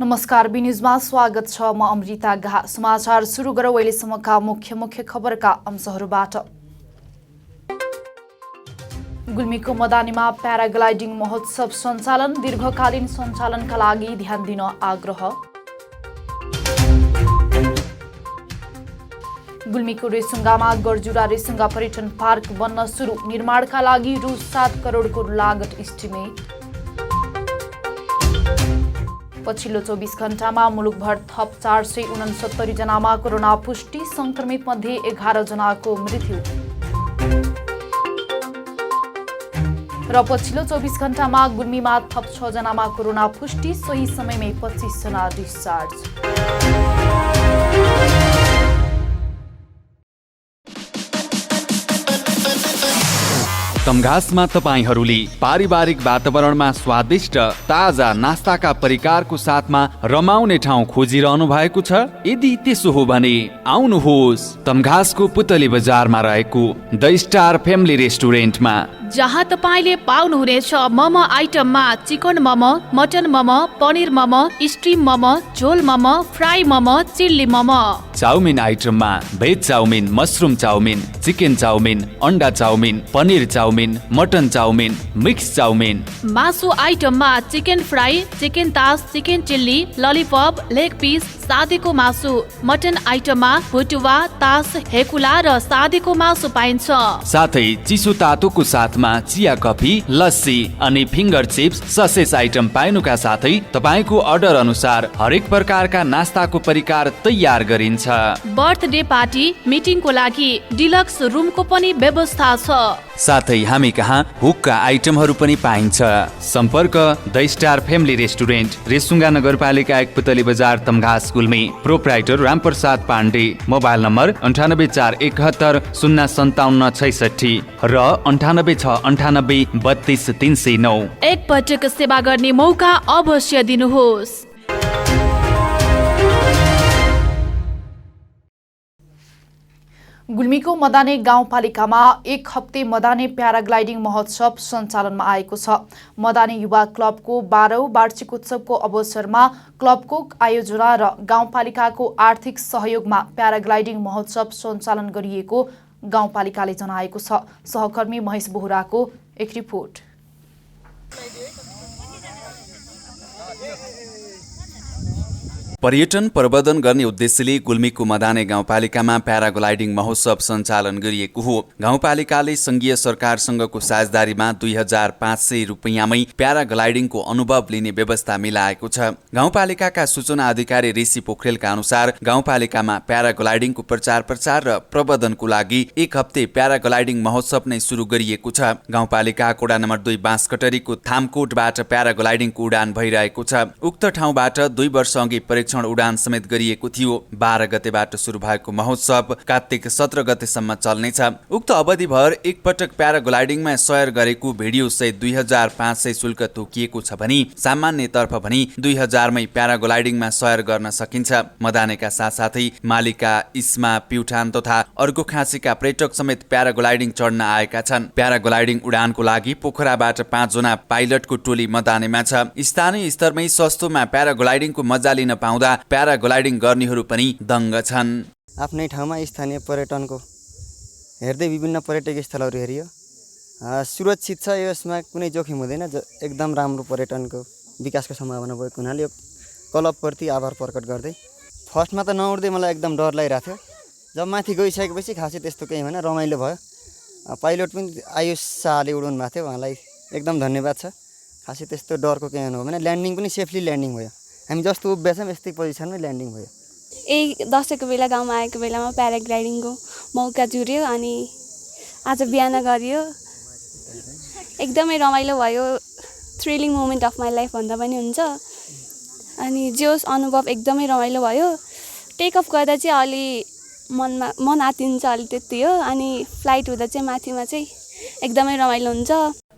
नमस्कार, बी न्यूजमा स्वागत छ। म अमृता गाह। समाचार सुरु गरौँ अहिलेसम्मका मुख्य खबरका अंशहरूबाट। गुल्मीको मदानीमा प्याराग्लाइडिङ महोत्सव सञ्चालन, दीर्घकालीन सञ्चालनका लागि ध्यान दिन आग्रह। गुल्मीको रेसुङ्गामा गर्जुरा रेसुङ्गा पर्यटन पार्क बन्न सुरु, निर्माणका लागि रु 7 करोडको लागत इस्टिमेट। पछिल्लो 24 घण्टामा मुलुकभर थप 469 जनामा कोरोना पुष्टि, संक्रमित मध्ये 11 जनाको मृत्यु। र पछिल्लो 24 घण्टामा गुल्मीमा थप 6 जनामा कोरोना पुष्टि, सोही समयमै 25 जना डिस्चार्ज। तमघासमा तपाईहरूले पारिवारिक वातावरणमा स्वादिष्ट ताजा नास्ताका परिकारको साथमा रमाउने ठाउँ खोजिरहनु भएको छ? यदि त्यसो हो भने आउनुहोस् तमघासको पुतली बजारमा रहेको द स्टार फ्यामिली रेस्टुरेन्टमा, जहाँ तपाईले पाउनुहुनेछ मोमो आइटममा chicken momo, mutton momo, paneer momo, steam momo, jhol momo, fry momo, chilli momo. Chowmein आइटममा veg chowmein, mushroom chowmein, chicken chowmein, अन्डा chowmein, paneer chowmein, mutton chowmein, mix chowmein. मासु आइटममा चिकन फ्राई, चिकन तास, chicken chilli, lollipop, leg piece, सादेको मासु। मटन आइटममा भुटुवा, तास, हेकुला र सादेको मासु पाइन्छ। साथै चिसो तातोको साथमा चिया कफी, लस्सी अनि फिङ्गर चिप्स, ससेज आइटम पाइनुका साथै तपाईको अर्डर अनुसार हरेक प्रकारका नास्ताको परिकार तयार गरिन्छ। बर्थडे पार्टी, मिटिङको लागि डिलक्स रुमको पनि व्यवस्था छ। साथै हामी कहाँ हुक्का आइटमहरू पनि पाइन्छ। सम्पर्क the star family restaurant, Resunga नगरपालिका 1 Putali Bazar, Tamghas, Gulmi. Proprietor Ramprasad Pandey. Mobile number 9841 057 66 र 9869 32 309। एक पटक सेवा गर्ने मौका अवश्य दिनुहोस्। गुल्मीको मदाने गाउँपालिकामा 1 हप्ते मदाने प्याराग्लाइडिङ महोत्सव सञ्चालनमा आएको छ। मदाने युवा क्लबको 12औं वार्षिक उत्सवको अवसरमा क्लबको आयोजना र गाउँपालिकाको आर्थिक सहयोगमा प्याराग्लाइडिङ महोत्सव सञ्चालन गरिएको गाउँपालिकाले जनाएको छ। सहकर्मी महेश बोहराको एक रिपोर्ट। पर्यटन प्रवर्धन गर्ने उद्देश्यले गुल्मीको मदाने गाउँपालिकामा प्याराग्लाइडिङ महोत्सव सञ्चालन गरिएको हो। गाउँपालिकाले संघीय सरकारसँगको साझेदारीमा 2500 रुपैयाँमै प्याराग्लाइडिङको अनुभव लिने व्यवस्था मिलाएको छ। गाउँपालिकाका सूचना अधिकारी ऋषि पोखरेलका अनुसार गाउँपालिकामा प्याराग्लाइडिङको प्रचार र प्रवर्धनको लागि 1 हप्ते प्याराग्लाइडिङ महोत्सव नै सुरु गरिएको छ। गाउँपालिका वडा नम्बर 2 बाँसकटरीको थामकोटबाट प्याराग्लाइडिङको उडान भइरहेको छ। उक्त ठाउँबाट 2 वर्ष अघि उडान समेत गरिएको थियो। 12 गतेबाट सुरु भएको महोत्सव कार्तिक 17 गतेसम्म चल्नेछ। उक्त अवधिभर एक पटक प्याराग्लाइडिङमा सयर गरेको भिडियो सहित 2500 शुल्क तोकिएको छ भने सामान्यतर्फ भने 2000 मै प्याराग्लाइडिङमा सयर गर्न सकिन्छ। मदानेका साथसाथै मालिका, इस्मा, प्युठान तथा अर्को खाँसीका पर्यटक समेत प्याराग्लाइडिङ चढ्न आएका छन्। प्याराग्लाइडिङ उडानको लागि पोखराबाट 5 जना पाइलटको टोली मदानेमा छ। स्थानीय स्तरमै सस्तोमा प्याराग्लाइडिङको मजा लिन पाउँदा प्याराग्लाइडिङ गर्नेहरू पनि दङ्ग छन्। आफ्नै ठाउँमा स्थानीय पर्यटनको हेर्दै विभिन्न पर्यटकीय स्थलहरू हेरियो। सुरक्षित छ, यसमा कुनै जोखिम हुँदैन। एकदम राम्रो पर्यटनको विकासको सम्भावना भएको हुनाले यो क्लबप्रति आभार प्रकट गर्दै। फर्स्टमा त नउड्दै मलाई एकदम डर लागिरहेको थियो। जब माथि गइसकेपछि खासै त्यस्तो केही भएन, रमाइलो भयो। पाइलट पनि आयुष शाहले उडाउनु भएको थियो, उहाँलाई एकदम धन्यवाद छ। खासै त्यस्तो डरको केही हो भने ल्यान्डिङ पनि सेफली ल्यान्डिङ भयो। हामी जस्तो उभिएछौँ यस्तै पोजिसनमै ल्यान्डिङ भयो। दसैँको बेला गाउँमा आएको बेलामा प्याराग्लाइडिङको मौका जुर्यो अनि आज बिहान गरियो। एकदमै रमाइलो भयो। Thrilling moment of my life भन्दा पनि हुन्छ। अनि जोस अनुभव एकदमै रमाइलो भयो। टेक अफ गर्दा चाहिँ अलि मन आत्तिन्छ, अलि त्यति हो। अनि फ्लाइट हुँदा चाहिँ माथिमा चाहिँ एकदमै रमाइलो हुन्छ।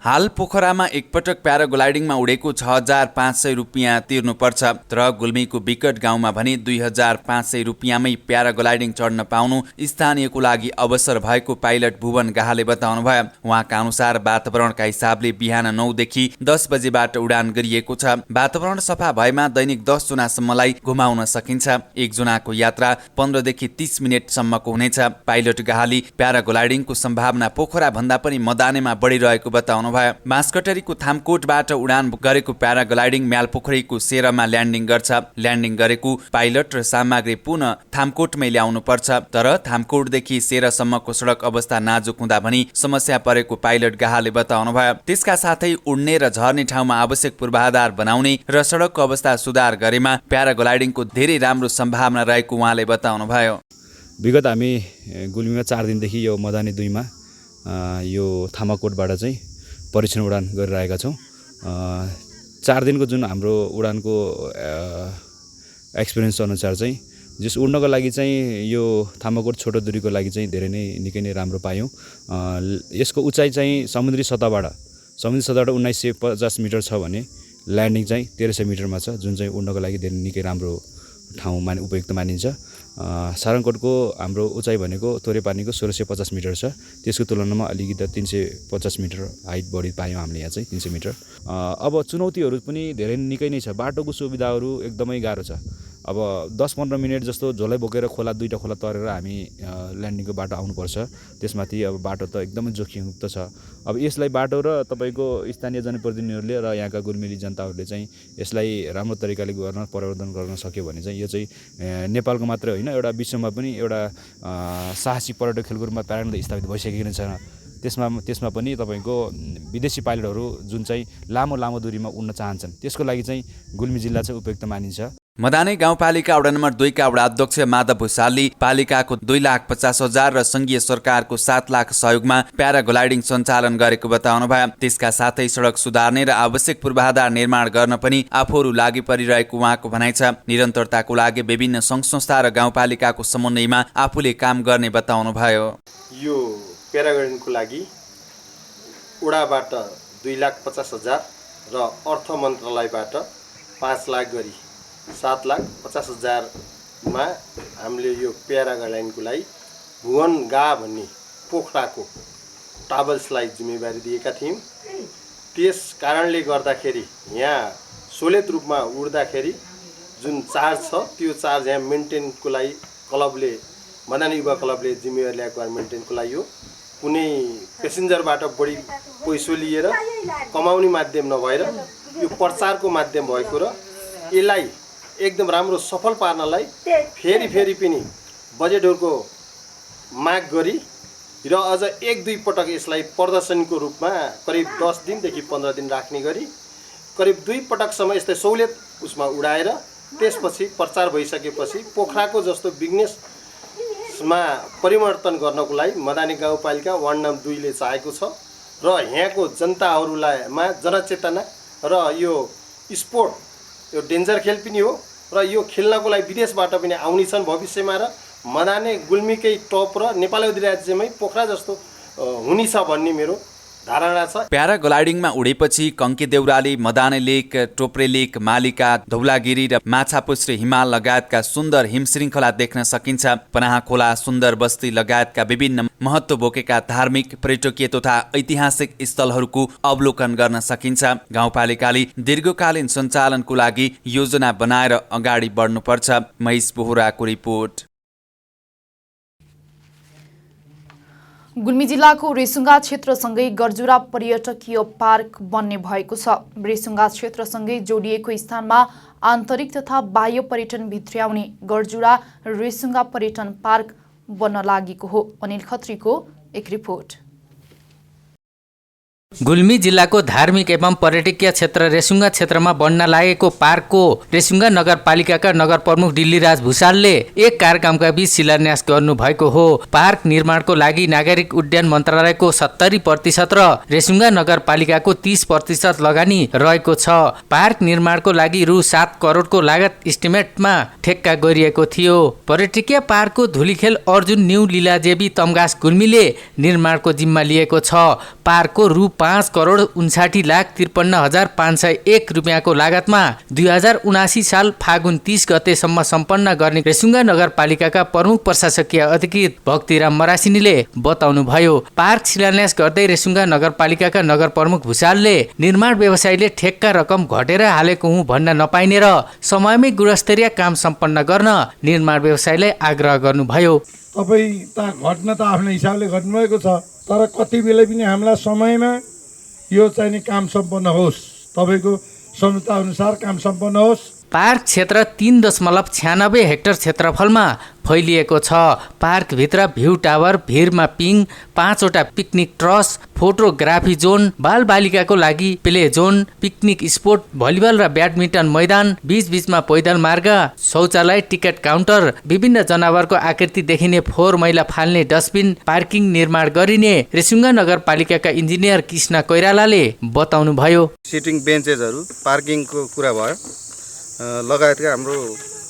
हाल पोखरामा एकपटक प्याराग्लाइडिङमा उडेको 6,500 रुपियाँ तिर्नुपर्छ, तर गुल्मीको विकट गाउँमा भने 2,500 रुपियाँमै प्याराग्लाइडिङ चढ्न पाउनु स्थानीयको लागि अवसर भएको पाइलट भुवन गाहाले बताउनुभयो। उहाँका अनुसार वातावरणका हिसाबले बिहान 9 देखि 10 बजेबाट उडान गरिएको छ। वातावरण सफा भएमा दैनिक 10 जनासम्मलाई घुमाउन सकिन्छ। एक जनाको यात्रा 15 देखि 30 मिनेटसम्मको हुनेछ। पाइलट गाहाले प्याराग्लाइडिङको सम्भावना पोखरा भन्दा पनि मदानेमा बढिरहेको बताउनु भयो। बाँसकटरीको थामकोटबाट उडान गरेको प्याराग्लाइडिङ म्यालपोखरीको सेरमा ल्यान्डिङ गर्छ। ल्यान्डिङ गरेको पाइलट र सामग्री पुनः थामकोटमै ल्याउनु पर्छ, तर थामकोटदेखि सेरसम्मको सडक अवस्था नाजुक हुँदा भनी समस्या परेको पाइलट गाहाले बताउनु भयो। त्यसका साथै उड्ने र झर्ने ठाउँमा आवश्यक पूर्वाधार बनाउने र सडकको अवस्था सुधार गरेमा प्याराग्लाइडिङको धेरै राम्रो सम्भावना रहेको उहाँले बताउनु भयो। विगत हामी गुल्मीमा 4 दिनदेखि यो मदानी 2 मा यो थामाकोटबाट चाहिँ परीक्षण उडान गरिरहेका छौँ। 4 दिनको जुन हाम्रो उडानको एक्सपिरियन्स अनुसार चाहिँ जस उड्नको लागि चाहिँ यो थामाकोट छोटो दूरीको लागि चाहिँ धेरै नै निकै नै राम्रो पायौँ। यसको उचाइ चाहिँ समुद्री सतहबाट 1950 मिटर छ भने ल्यान्डिङ चाहिँ 1300 मिटरमा छ, जुन चाहिँ उड्नको लागि धेरै निकै राम्रो ठाउँ उपयुक्त मानिन्छ। सारङकोटको हाम्रो उचाइ भनेको तोरेपानीको 1650 मिटर छ, त्यसको तुलनामा अलिकति 350 मिटर हाइट बढी पायौँ हामीले यहाँ चाहिँ 300 मिटर। अब चुनौतीहरू पनि धेरै निकै नै छ। बाटोको सुविधाहरू एकदमै गाह्रो छ। अब 10-15 मिनट जस्तो झोलै बोकेर दुईटा खोला तरेर हामी ल्यान्डिङको बाटो आउनुपर्छ। त्यसमाथि अब बाटो त एकदमै जोखिमयुक्त छ। अब यसलाई बाटो र तपाईँको स्थानीय जनप्रतिनिधिहरूले र यहाँका गुल्मेली जनताहरूले चाहिँ यसलाई राम्रो तरिकाले गर्न परिवर्तन गर्न सक्यो भने चाहिँ यो चाहिँ नेपालको मात्रै होइन, एउटा विश्वमा पनि एउटा साहसी पर्यटक खेलकुदमा प्याराग्लाइडिङ स्थापित भइसकेको नै छ। त्यसमा पनि तपाईँको विदेशी पाइलटहरू जुन चाहिँ लामो दूरीमा उड्न चाहन्छन्, त्यसको लागि चाहिँ गुल्मी जिल्ला चाहिँ उपयुक्त मानिन्छ। मदाने गाउँपालिका वडा नम्बर 2 का वडा अध्यक्ष माधव भूषालले पालिकाको 2,50,000 र संघीय सरकारको 7 लाख सहयोगमा प्याराग्लाइडिङ सञ्चालन गरेको बताउनु भयो। त्यसका साथै सडक सुधार्ने र आवश्यक पूर्वाधार निर्माण गर्न पनि आफूहरू लागि परिरहेको उहाँको भनाइ छ। निरन्तरताको लागि विभिन्न सङ्घ संस्था र गाउँपालिकाको समन्वयमा आफूले काम गर्ने बताउनु भयो। यो प्याराग्लाइडिङको लागि वडाबाट 2,50,000 र अर्थ मन्त्रालयबाट 5 लाख गरी 7,50,000 मा हामीले यो प्याराग्लाइडिङको लागि भुवन गा भन्ने पोखराको ट्राभल्सलाई जिम्मेवारी दिएका थियौँ। त्यस कारणले गर्दाखेरि यहाँ सोलित रूपमा उड्दाखेरि जुन चार्ज छ त्यो चार्ज यहाँ मेन्टेनको लागि क्लबले मदानी युवा क्लबले जिम्मेवारी ल्याएको मेन्टेनको लागि हो। कुनै पेसेन्जरबाट बढी पैसो लिएर कमाउने माध्यम नभएर यो प्रचारको माध्यम भएको र यसलाई एकदम राम्रो सफल पार्नलाई फेरि पनि बजेटहरूको माग गरी र अझ 1-2 पटक यसलाई प्रदर्शनीको रूपमा करिब 10 दिनदेखि 15 दिन राख्ने गरी करिब 2 पटकसम्म यस्तै सहुलियत उसमा उडाएर त्यसपछि प्रचार भइसकेपछि पोखराको जस्तो बिजनेसमा परिवर्तन गर्नको लागि मदानी गाउँपालिका वार्ड नम्बर 2 ले चाहेको छ र यहाँको जनताहरूलाई जनचेतना र यो स्पोर्ट यो डेन्जर खेल पनि हो र यो खेल्नको लागि विदेशबाट पनि आउने छन् भविष्यमा र मदाने गुल्मीकै टप र नेपाली अधिराज्यमै पोखरा जस्तो हुनेछ भन्ने मेरो धारणा छ। प्याराग्लाइडिङमा उडेपछि कङ्के देउराली, मदाने लेक, टोप्रे लेक, मालिका, धौलागिरी र माछापुच्छ्रे हिमाल लगायतका सुन्दर हिमश्रृङ्खला देख्न सकिन्छ। पनाहा खोला, सुन्दर बस्ती लगायतका विभिन्न महत्त्व बोकेका धार्मिक, पर्यटकीय तथा ऐतिहासिक स्थलहरूको अवलोकन गर्न सकिन्छ। गाउँपालिकाले दीर्घकालीन सञ्चालनको लागि योजना बनाएर अगाडि बढ्नुपर्छ। महेश बोहराको रिपोर्ट। गुल्मी जिल्लाको रेसुङ्गा क्षेत्रसँगै गरजुरा पर्यटकीय पार्क बन्ने भएको छ। रेसुङ्गा क्षेत्रसँगै जोडिएको स्थानमा आन्तरिक तथा बाह्य पर्यटन भित्र्याउने गरजुरा रेसुङ्गा पर्यटन पार्क बन्न लागेको हो। अनिल खत्रीको एक रिपोर्ट। गुल्मी जिल्लाको धार्मिक एवं पर्यटकीय क्षेत्र रेसुङ्गा क्षेत्रमा बन्न लागेको पार्कको रेसुङ्गा नगरपालिकाका नगर प्रमुख डिल्लीराज भूषालले एक कार्यक्रमका बीच शिलान्यास गर्नुभएको हो। पार्क निर्माणको लागि नागरिक उड्डयन मन्त्रालयको 70% र रेसुङ्गा नगरपालिकाको 30% लगानी रहेको छ। पार्क निर्माणको लागि रु 7 करोडको लागत इस्टिमेटमा ठेक्का गरिएको थियो। पर्यटकीय पार्कको धुलीखेल अर्जुन न्यू लीलादेवी तमघास गुल्मीले निर्माणको जिम्मा लिएको छ। पार्कको रु 5,59,53,501 रुपियाँको लागतमा 2079 साल फागुन 30 गतेसम्म सम्पन्न गर्ने रेसुङ्गा नगरपालिकाका प्रमुख प्रशासकीय अधिकृत भक्तिराम मरासिनीले बताउनुभयो। पार्क शिलान्यास गर्दै रेसुङ्गा नगरपालिकाका नगर प्रमुख भुषालले निर्माण व्यवसायीले ठेक्का रकम घटेर हालेको हुँ भन्न नपाइने र समयमै गुणस्तरीय काम सम्पन्न गर्न निर्माण व्यवसायीलाई आग्रह गर्नुभयो। तपाईँ त घट्न त आफ्नो हिसाबले घट्नुभएको छ, तर कति बेला पनि हामीलाई समयमा यो चाहिने काम सम्पन्न होस्, तपाईँको क्षमता अनुसार काम सम्पन्न होस्। पार्क क्षेत्र 3.96 हेक्टर क्षेत्रफलमा फैलिएको छ। पार्कभित्र भ्यू टावर, भिरमा पिङ, 5वटा पिकनिक ट्रस, फोटोग्राफी जोन, बालबालिकाको लागि play John, picnic sport, volleyball र ब्याडमिन्टन मैदान, बीचबीचमा पैदल मार्ग, शौचालय, टिकट काउन्टर, विभिन्न जनावरको आकृति देखिने फोहोर मैला फाल्ने डस्टबिन, पार्किङ निर्माण गरिने रेसुङ्गा नगरपालिकाका इन्जिनियर कृष्ण कोइरालाले बताउनुभयो। सिटिङ बेन्चेसहरू, पार्किङको कुरा भयो लगायतका हाम्रो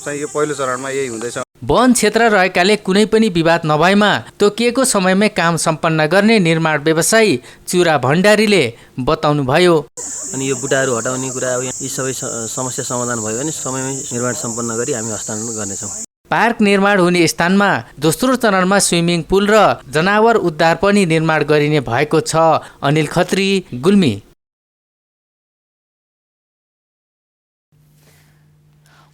चाहिँ यो पहिलो चरणमा यही हुँदैछ। वन क्षेत्र रहेकाले कुनै पनि विवाद नभएमा तोकिएको समयमै काम सम्पन्न गर्ने निर्माण व्यवसायी चुरा भण्डारीले बताउनुभयो। अनि यो बुटाहरू हटाउने कुरा, यी सबै समस्या समाधान भयो भने समयमै निर्माण सम्पन्न गरी हामी हस्तान्तरण गर्नेछौँ। पार्क निर्माण हुने स्थानमा दोस्रो चरणमा स्विमिङ पुल र जनावर उद्धार पनि निर्माण गरिने भएको छ। अनिल खत्री, गुल्मी।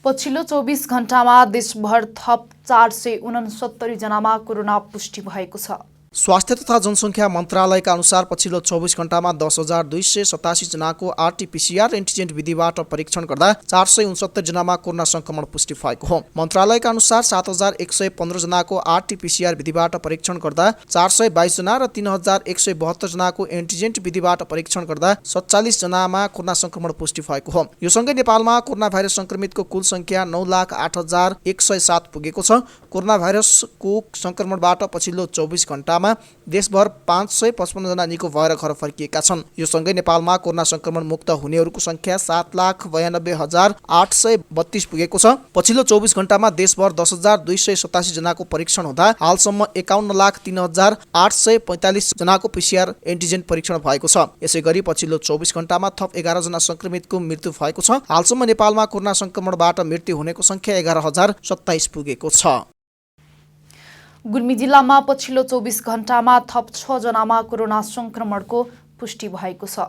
पछिल्लो 24 घण्टामा देशभर थप 469 जनामा कोरोना पुष्टि भएको छ। स्वास्थ्य तथा जनसङ्ख्या मन्त्रालयका अनुसार पछिल्लो 24 घण्टामा 10,287 जनाको आरटीपीसीआर एन्टिजेन विधिबाट परीक्षण गर्दा 469 जनामा कोरोना संक्रमण पुष्टि भएको हो। मन्त्रालयका अनुसार 7,115 जनाको आरटीपीसीआर विधिबाट परीक्षण गर्दा 422 जना र 3,172 जनाको एन्टिजेन विधिबाट परीक्षण गर्दा 47 जनामा कोरोना संक्रमण पुष्टि भएको हो। यो सँगै नेपालमा कोरोना भाइरस संक्रमितको कुल संख्या 9,08,107 पुगेको छ। कोरोना भाइरसको संक्रमणबाट पछिल्लो 24 घण्टामा देशभर 555 जना निको भएर घर फर्किएका छन्। यो सँगै नेपालमा कोरोना संक्रमण मुक्त हुनेहरूको संख्या 7,92,832 पुगेको छ। पछिल्लो 24 घण्टामा देशभर 10,287 जनाको परीक्षण हुँदा हालसम्म 51,03,845 जनाको पीसीआर एन्टिजेन परीक्षण भएको छ। यसैगरी पछिल्लो 24 घण्टामा थप 11 जना संक्रमितको मृत्यु भएको छ। हालसम्म नेपालमा कोरोना संक्रमणबाट मृत्यु हुनेको संख्या 11,027 पुगेको छ। गुल्मी जिल्लामा पछिल्लो 24 घण्टामा थप 6 जनामा कोरोना संक्रमणको पुष्टि भएको छ।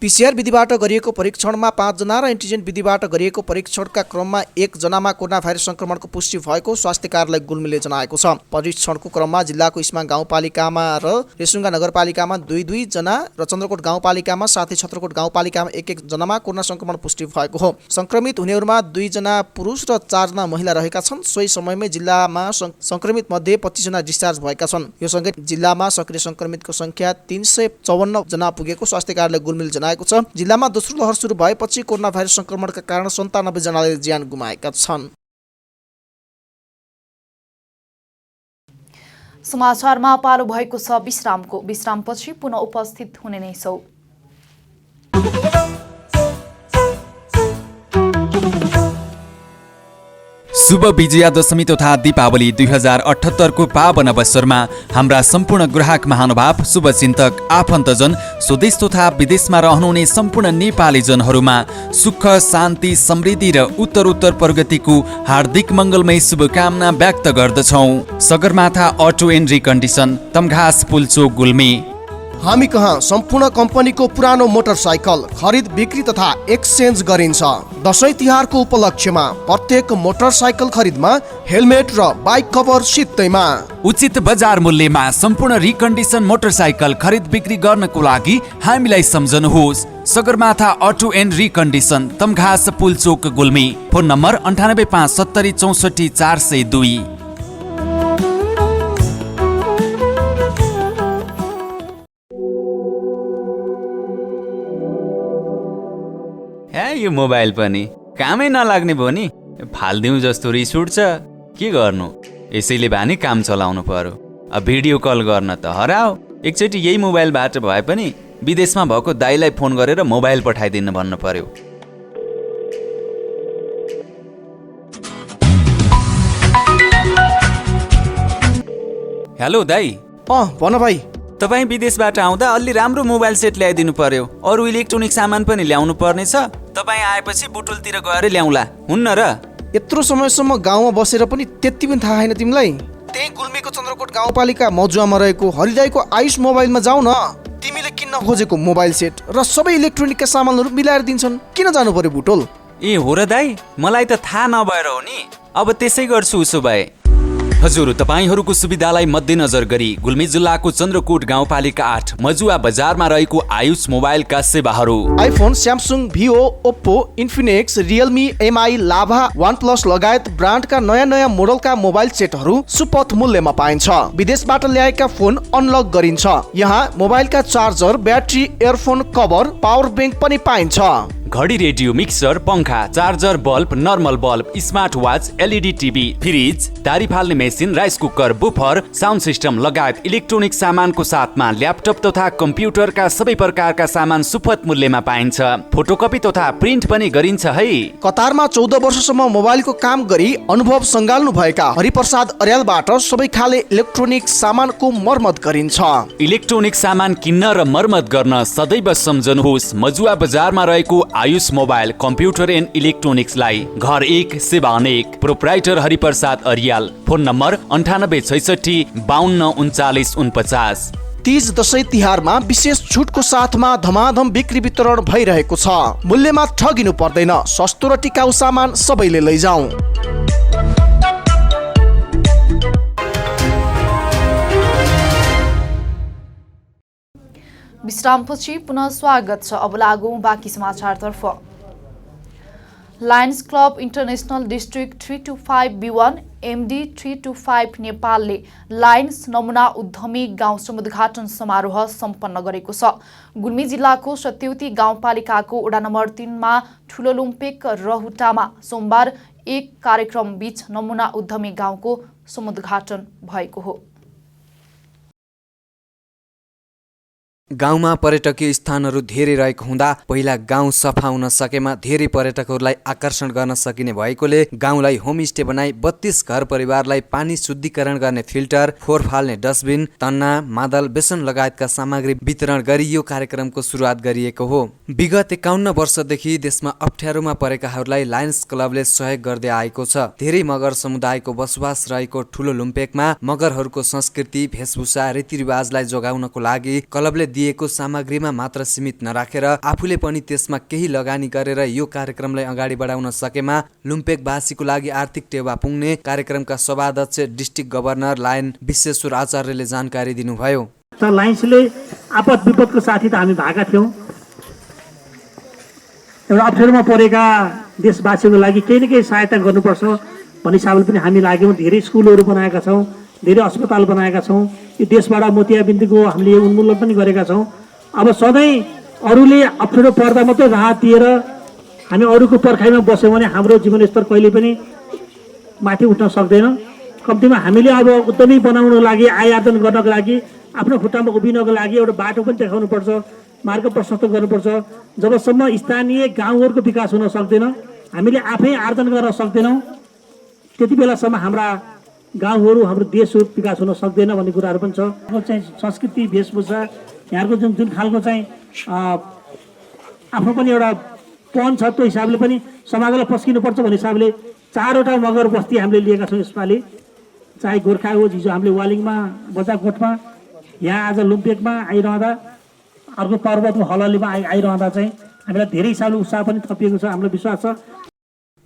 पीसीआर विधिबाट गरिएको परीक्षणमा 5 जना र एन्टिजेन विधिबाट गरिएको परीक्षणका क्रममा 1 जनामा कोरोना भाइरस संक्रमणको पुष्टि भएको स्वास्थ्य कार्यालय गुल्मीले जनाएको छ। परीक्षणको क्रममा जिल्लाको इस्मा गाउँपालिकामा र रेसुङ्गा नगरपालिकामा 2 जना र चन्द्रकोट गाउँपालिकामा साथै छत्रकोट गाउँपालिकामा 1 जनामा कोरोना संक्रमण पुष्टि भएको हो। संक्रमित हुनेहरूमा 2 जना पुरुष र 4 जना महिला रहेका छन्। सोही समयमै जिल्लामा संक्रमित मध्ये 25 जना डिस्चार्ज भएका छन्। यो सँगै जिल्लामा सक्रिय संक्रमितको संख्या 354 जना पुगेको स्वास्थ्य कार्यालय गुल्मीले जिल्लामा दोस्रो लहर सुरु भएपछि कोरोना भाइरस संक्रमणका कारण 97 जनाले ज्यान गुमाएका छन्। समाचारमा पालो भएको छ विश्रामको। विश्रामपछि पुनः उपस्थित हुने नै छौं। शुभ विजया दशमी तथा दीपावली 2078 को पावन अवसरमा हाम्रा सम्पूर्ण ग्राहक महानुभाव, शुभचिन्तक, आफन्तजन, स्वदेश तथा विदेशमा रहनुहुने सम्पूर्ण नेपाली जनहरूमा सुख, शान्ति, समृद्धि र उत्तरोत्तर प्रगतिको हार्दिक मङ्गलमय शुभकामना व्यक्त गर्दछौँ। Sagarmatha auto and recondition, Tamghas Pulchowk, Gulmi. हामी कहाँ सम्पूर्ण कम्पनीको पुरानो मोटरसाइकल खरिद बिक्री तथा एक्सचेन्ज गरिन्छ। दशैं तिहारको उपलक्ष्यमा प्रत्येक मोटरसाइकल खरिदमा हेलमेट र बाइक कभर सित्तैमा। उचित बजार मूल्यमा सम्पूर्ण रिकन्डिसन मोटरसाइकल खरिद बिक्री गर्नको लागि हामीलाई सम्झनुहोस्। Sagarmatha auto and recondition, Tamghas Pulchowk, Gulmi. Phone number 9857 64 402। यो मोबाइल पनि कामै नलाग्ने भयो नि। फाल्दिउँ जस्तो रिस उठ्छ, के गर्नु? यसैले भए काम चलाउनु पर्यो। अब भिडियो कल गर्न त हराओ। एकचोटि यही मोबाइलबाट भए पनि विदेशमा भएको दाइलाई फोन गरेर मोबाइल पठाइदिनु भन्नु पर्यो। हेलो दाइ। भन भाइ। तपाईँ विदेशबाट आउँदा अलि राम्रो मोबाइल सेट ल्याइदिनु पर्यो। अरू इलेक्ट्रोनिक सामान पनि ल्याउनु पर्नेछ। तपाईँ आएपछि बुटुलतिर गएर ल्याउँला, हुन्न र? यत्रो समयसम्म गाउँमा बसेर पनि त्यति पनि थाहा छैन तिमीलाई? त्यही गुल्मीको चन्द्रकोट गाउँपालिका मजुवामा रहेको हरिदाईको आयुष मोबाइलमा जाऊ न। तिमीले किन्न खोजेको मोबाइल सेट र सबै इलेक्ट्रोनिकका सामानहरू मिलाएर दिन्छन्। किन जानु पर्यो बुटोल? ए हो र दाइ, मलाई त थाहा नभएर हो नि। अब त्यसै गर्छु उसो भए। हजुर, तपाईँहरूको सुविधालाई मध्यनजर गरी गुल्मी जिल्लाको चन्द्रकोट गाउँपालिका 8 मजुवा बजारमा रहेको आयुष मोबाइलका सेवाहरू iPhone, Samsung, Vivo, Oppo, Infinix, Realme, MI, Lava, OnePlus लगायत ब्रान्डका नयाँ मोडलका मोबाइल सेटहरू सुपथ मूल्यमा पाइन्छ। विदेशबाट ल्याएका फोन अनलक गरिन्छ। यहाँ मोबाइलका charger, battery, earphone cover, power bank पनि पाइन्छ। घडी, रेडियो, मिक्सर, पंखा, charger, bulb, normal bulb, smart watch, LED TV, fridge, दारी फाल्ने machine, rice cooker, woofer, sound system लगायत इलेक्ट्रोनिक सामानको साथमा ल्यापटप तथा कम्प्युटरका सबै प्रकारका सामान सुपथ मूल्यमा पाइन्छ। फोटोकपी तथा प्रिन्ट पनि गरिन्छ है। कतारमा 14 वर्षसम्म मोबाइलको काम गरी अनुभव सङ्घाल्नु भएका हरिप्रसाद अर्यालबाट सबै खाले इलेक्ट्रोनिक सामानको मर्मत गरिन्छ। इलेक्ट्रोनिक सामान किन्न र मर्मत गर्न सदैव सम्झनुहोस् मजुवा बजारमा रहेको आयुष मोबाइल कम्प्युटर एन्ड इलेक्ट्रोनिक्सलाई। घर 1 सेवा अनेक। Proprietor Hariprasad Aryal. Phone number 9866 52 39 49। Teej Dashain तिहारमा विशेष छुटको साथमा धमाधम बिक्री वितरण भइरहेको छ। मूल्यमा ठगिनु पर्दैन। सस्तो र टिकाउ सामान सबैले लैजाऊ। विश्रामपछि पुनः स्वागत छ। अब लागौं बाँकी समाचारतर्फ। Lions Club International District 325 B1 MD 325 नेपालले लायन्स नमुना उद्यमी गाउँ समुद्घाटन समारोह सम्पन्न गरेको छ। गुल्मी जिल्लाको सत्यौती गाउँपालिकाको वडा नम्बर 3 मा ठुलो लुम्पेक रहुटामा सोमबार एक कार्यक्रम बीच नमुना उद्यमी गाउँको समुद्घाटन भएको हो। गाउँमा पर्यटकीय स्थानहरू धेरै रहेको हुँदा पहिला गाउँ सफा हुन सकेमा धेरै पर्यटकहरूलाई आकर्षण गर्न सकिने भएकोले गाउँलाई होमस्टे बनाई 32 घर परिवारलाई पानी शुद्धिकरण गर्ने फिल्टर, फोहोर फाल्ने डस्टबिन, तन्ना, मादल, बेसन लगायतका सामग्री वितरण गरी यो कार्यक्रमको सुरुवात गरिएको हो। विगत 51 वर्षदेखि देशमा अप्ठ्यारोमा परेकाहरूलाई लायन्स क्लबले सहयोग गर्दै आएको छ। धेरै मगर समुदायको बसोबास रहेको ठुलो लुम्पेकमा मगरहरूको संस्कृति, भेषभूषा, रीतिरिवाजलाई जोगाउनको लागि क्लबले दिएको सामग्रीमा मात्र सीमित नराखेर आफूले पनि त्यसमा केही लगानी गरेर यो कार्यक्रमलाई अगाडि बढाउन सकेमा लुम्पेकवासीको लागि आर्थिक टेवा पुग्ने कार्यक्रमका सभाध्यक्ष डिस्ट्रिक्ट गभर्नर लायन विश्वेश्वर आचार्यले जानकारी दिनुभयो। लायन्सले आपद विपदको साथी त हामी भएका थियौँ। एउटा अप्ठ्यारोमा परेका देशवासीको लागि केही न केही सहायता गर्नुपर्छ भन्ने हिसाबले पनि हामी लाग्यौँ। धेरै स्कुलहरू बनाएका छौँ, धेरै अस्पताल बनाएका छौँ। यो देशबाट मोतियाबिन्दुको हामीले उन्मूलन पनि गरेका छौँ। अब सधैँ अरूले अप्ठ्यारो पर्दा मात्रै राहत दिएर हामी अरूको पर्खाइमा बस्यौँ भने हाम्रो जीवनस्तर कहिले पनि माथि उठ्न सक्दैन। कम्तीमा हामीले अब उद्यमी बनाउनको लागि, आय आर्जन गर्नको लागि, आफ्नो खुट्टामा उभिनको लागि एउटा बाटो पनि देखाउनुपर्छ, मार्ग प्रशस्त गर्नुपर्छ। जबसम्म स्थानीय गाउँहरूको विकास हुन सक्दैन, हामीले आफै आर्जन गर्न सक्दैनौँ, त्यति बेलासम्म हाम्रा गाउँहरू, हाम्रो देशहरू विकास हुन सक्दैन भन्ने कुराहरू पनि छ। चाहिँ संस्कृति, वेशभूषा, यहाँको जुन खालको चाहिँ आफ्नो पनि एउटा पन छ, त्यो हिसाबले पनि समाजलाई पस्किनुपर्छ भन्ने हिसाबले 4वटा मगर बस्ती हामीले लिएका छौँ यसपालि। चाहे गोर्खा हो, हिजो हामीले वालिङमा, बजारकोटमा, यहाँ आज लुम्पेकमा आइरहँदा, अर्को पर्वतको हललीमा आइरहँदा चाहिँ हामीलाई धेरै हिसाबले उत्साह पनि थपिएको छ। हाम्रो विश्वास छ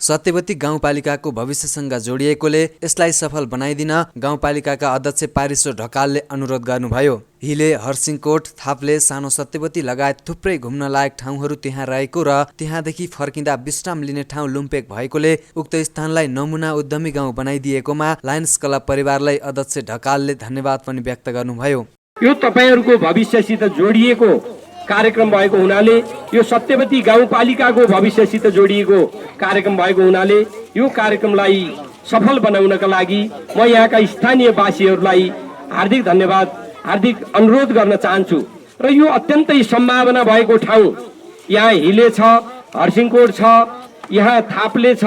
सत्यवती गाउँपालिकाको भविष्यसँग जोडिएकोले यसलाई सफल बनाइदिन गाउँपालिकाका अध्यक्ष पारेश्वर ढकालले अनुरोध गर्नुभयो। हिले, हरसिङकोट, थाप्ले, सानो सत्यवती लगायत थुप्रै घुम्न लायक ठाउँहरू त्यहाँ रहेको र त्यहाँदेखि फर्किँदा विश्राम लिने ठाउँ लुम्पेक भएकोले उक्त स्थानलाई नमुना उद्यमी गाउँ बनाइदिएकोमा लायन्स क्लब परिवारलाई अध्यक्ष ढकालले धन्यवाद पनि व्यक्त गर्नुभयो। यो तपाईहरूको भविष्यसित जोडिएको कार्यक्रम भएको हुनाले, यो सत्यवती गाउँपालिकाको भविष्यसित जोडिएको कार्यक्रम भएको हुनाले यो कार्यक्रमलाई सफल बनाउनका लागि म यहाँका स्थानीय वासीहरूलाई हार्दिक धन्यवाद, हार्दिक अनुरोध गर्न चाहन्छु। र यो अत्यन्तै सम्भावना भएको ठाउँ, यहाँ हिले छ, हरसिङकोट छ, यहाँ थाप्ले छ,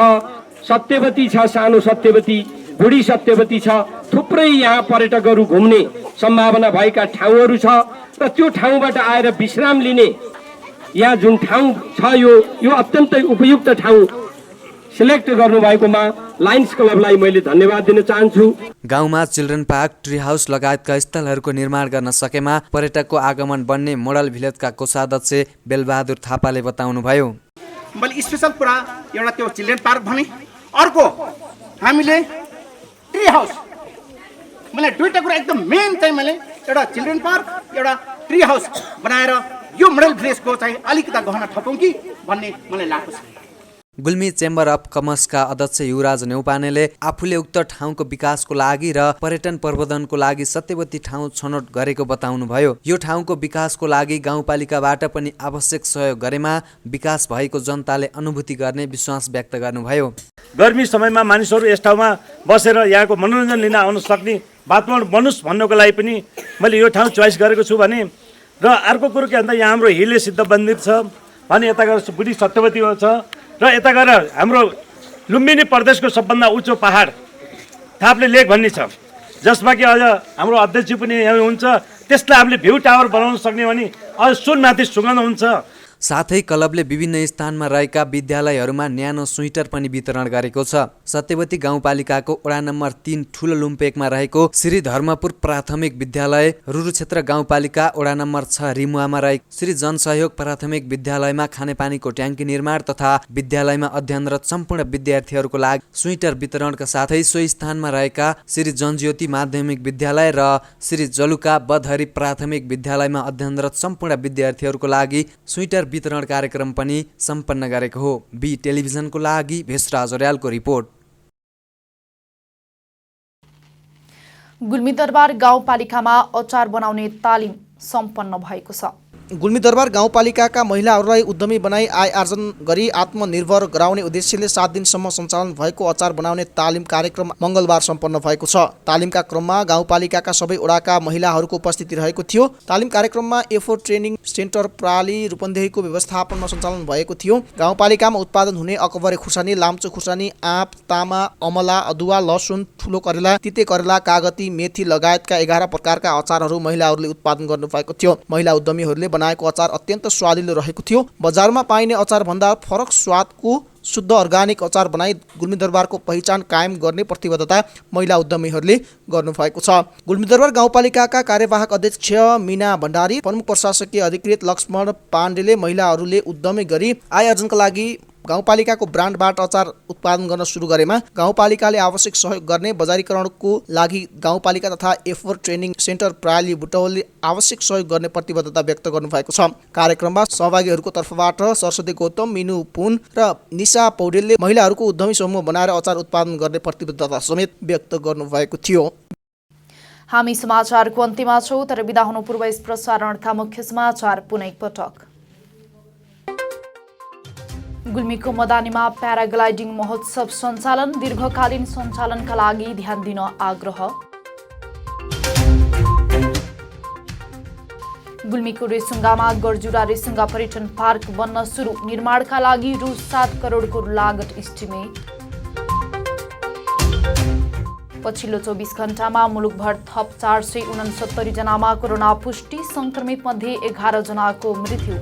सत्यवती छ, सानो सत्यवती, बुढी सत्यवती छ, थुप्रै यहाँ पर्यटकहरू घुम्ने सम्भावना भएका ठाउँहरू छ र त्यो ठाउँबाट आएर विश्राम लिने यहाँ जुन ठाउँ छ यो अत्यन्तै उपयुक्त ठाउँ सिलेक्ट गर्नुभएकोमा लायन्स क्लबलाई मैले धन्यवाद दिन चाहन्छु। गाउँमा चिल्ड्रेन पार्क, ट्री हाउस लगायतका स्थलहरूको निर्माण गर्न सकेमा पर्यटकको आगमन बढ्ने मोडल भिलेजका कोषाध्यक्ष बेलबहादुर थापाले बताउनुभयो। मैले स्पेशल कुरा एउटा त्यो चिल्ड्रेन पार्क भने, अर्को हामीले ट्री हाउस, मैले दुईटा कुरा एकदम मेन चाहिँ मैले एउटा चिल्ड्रेन पार्क एउटा ट्री हाउस बनाएर यो मोडल भिलेजको चाहिँ अलिकता गहना थपौँ कि भन्ने मलाई लागेको छ। गुल्मी चेम्बर अफ कमर्सका अध्यक्ष युवराज नेउपानेले आफूले उक्त ठाउँको विकासको लागि र पर्यटन प्रवर्धनको लागि सत्यवती ठाउँ छनौट गरेको बताउनुभयो। यो ठाउँको विकासको लागि गाउँपालिकाबाट पनि आवश्यक सहयोग गरेमा विकास भएको जनताले अनुभूति गर्ने विश्वास व्यक्त गर्नुभयो। गर्मी समयमा मानिसहरू यस ठाउँमा बसेर यहाँको मनोरञ्जन लिन आउन सक्ने वातावरण बनोस् भन्नको लागि पनि मैले यो ठाउँ चोइस गरेको छु भने, र अर्को कुरो के भन्दा यहाँ हाम्रो हिले सिद्ध मन्दिर छ भने, यता गएर बुढी सत्यवती छ र यता गएर हाम्रो लुम्बिनी प्रदेशको सबभन्दा उच्च पहाड थाप्ले लेक भन्ने छ, जसमा कि अझ हाम्रो अध्यक्ष पनि यहाँ हुन्छ। त्यसलाई हामीले भ्यू टावर बनाउन सक्ने भने अझ सुनमाथि सुगन्ध हुन्छ। साथै क्लबले विभिन्न स्थानमा रहेका विद्यालयहरूमा न्यानो स्वेटर पनि वितरण गरेको छ। सत्यवती गाउँपालिकाको वडा नम्बर 3 ठुलो लुम्पेकमा रहेको श्री धर्मपुर प्राथमिक विद्यालय, रुरु क्षेत्र गाउँपालिका वडा नम्बर 6 रिमुवामा रहेको श्री जनसहयोग प्राथमिक विद्यालयमा खानेपानीको ट्याङ्की निर्माण तथा विद्यालयमा अध्ययनरत सम्पूर्ण विद्यार्थीहरूको लागि स्वेटर वितरणका साथै सो स्थानमा रहेका श्री जनज्योति माध्यमिक विद्यालय र श्री जलुका बधरी प्राथमिक विद्यालयमा अध्ययनरत सम्पूर्ण विद्यार्थीहरूको लागि स्वेटर वितरण कार्यक्रम पनि सम्पन्न गरेको हो। बी टेलिभिजनको लागि भेषराज अर्यालको रिपोर्ट। गुल्मीदरबार गाउँपालिकामा अचार बनाउने तालिम सम्पन्न भएको छ। गुल्मीदरबार गाउँपालिकाका महिलाहरूलाई उद्यमी बनाई आय आर्जन गरी आत्मनिर्भर गराउने उद्देश्यले 7 दिनसम्म सञ्चालन भएको अचार बनाउने तालिम कार्यक्रम मङ्गलबार सम्पन्न भएको छ। तालिमका क्रममा गाउँपालिकाका सबै वडाका महिलाहरूको उपस्थिति रहेको थियो। तालिम कार्यक्रममा एफोर ट्रेनिङ सेन्टर प्राली रूपन्देहीको व्यवस्थापनमा सञ्चालन भएको थियो। गाउँपालिकामा उत्पादन हुने अकबरे खुर्सानी, लाम्चो खुर्सानी, आँप, तामा, अमला, अदुवा, लसुन, ठुलो करेला, तिते करेला, कागती, मेथी लगायतका 11 प्रकारका अचारहरू महिलाहरूले उत्पादन गर्नुभएको थियो। महिला उद्यमीहरूले बनाएको अचार अत्यन्त स्वादिलो रहेको थियो। बजारमा पाइने अचार भन्दा फरक स्वादको शुद्ध अर्गानिक अचार बनाई गुल्मीदरबारको पहिचान कायम गर्ने प्रतिबद्धता महिला उद्यमीहरूले गर्नुभएको छ। गुल्मीदरबार गाउँपालिकाका कार्यवाहक अध्यक्ष मीना भण्डारी, प्रमुख प्रशासकीय अधिकृत लक्ष्मण पाण्डेले महिलाहरूले उद्यमी गरी आय आर्जनका लागि गाउँपालिकाको ब्रान्डबाट अचार उत्पादन गर्न सुरु गरेमा गाउँपालिकाले आवश्यक सहयोग गर्ने, बजारीकरणको लागि गाउँपालिका तथा एफोर ट्रेनिङ सेन्टर प्राली बुटवलले आवश्यक सहयोग गर्ने प्रतिबद्धता व्यक्त गर्नुभएको छ। कार्यक्रममा सहभागीहरूको तर्फबाट सरस्वती गौतम, मिनु पुन र निशा पौडेलले महिलाहरूको उद्यमी समूह बनाएर अचार उत्पादन गर्ने प्रतिबद्धता समेत व्यक्त गर्नुभएको थियो। हामी समाचारको अन्त्यमा छौँ, तर बिदा हुनु पूर्व यस प्रसारणका मुख्य समाचार पुनः एकपटक। गुल्मीको मदानीमा प्याराग्लाइडिङ महोत्सव सञ्चालन, दीर्घकालीन सञ्चालनका लागि ध्यान दिन आग्रह। गुल्मीको रेसुङ्गामा गर्जुरा रेसुङ्गा पर्यटन पार्क बन्न सुरु, निर्माणका लागि रु 7 करोडको लागत इस्टिमेट। पछिल्लो 24 घण्टामा मुलुकभर थप 469 जनामा कोरोना पुष्टि, संक्रमित मध्ये 11 जनाको मृत्यु।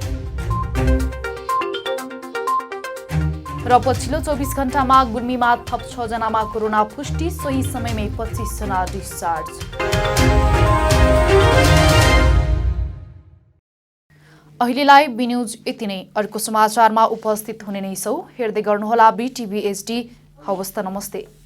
र पछिल्लो 24 घण्टामा गुल्मीमा थप 6 जनामा कोरोना पुष्टि, सोही समयमै 25 जना डिस्चार्ज। अहिलेलाई बी न्यूज यति नै। अर्को समाचारमा उपस्थित हुने नै छौँ। हेर्दै गर्नुहोला BTV HD। हवस् त, नमस्ते।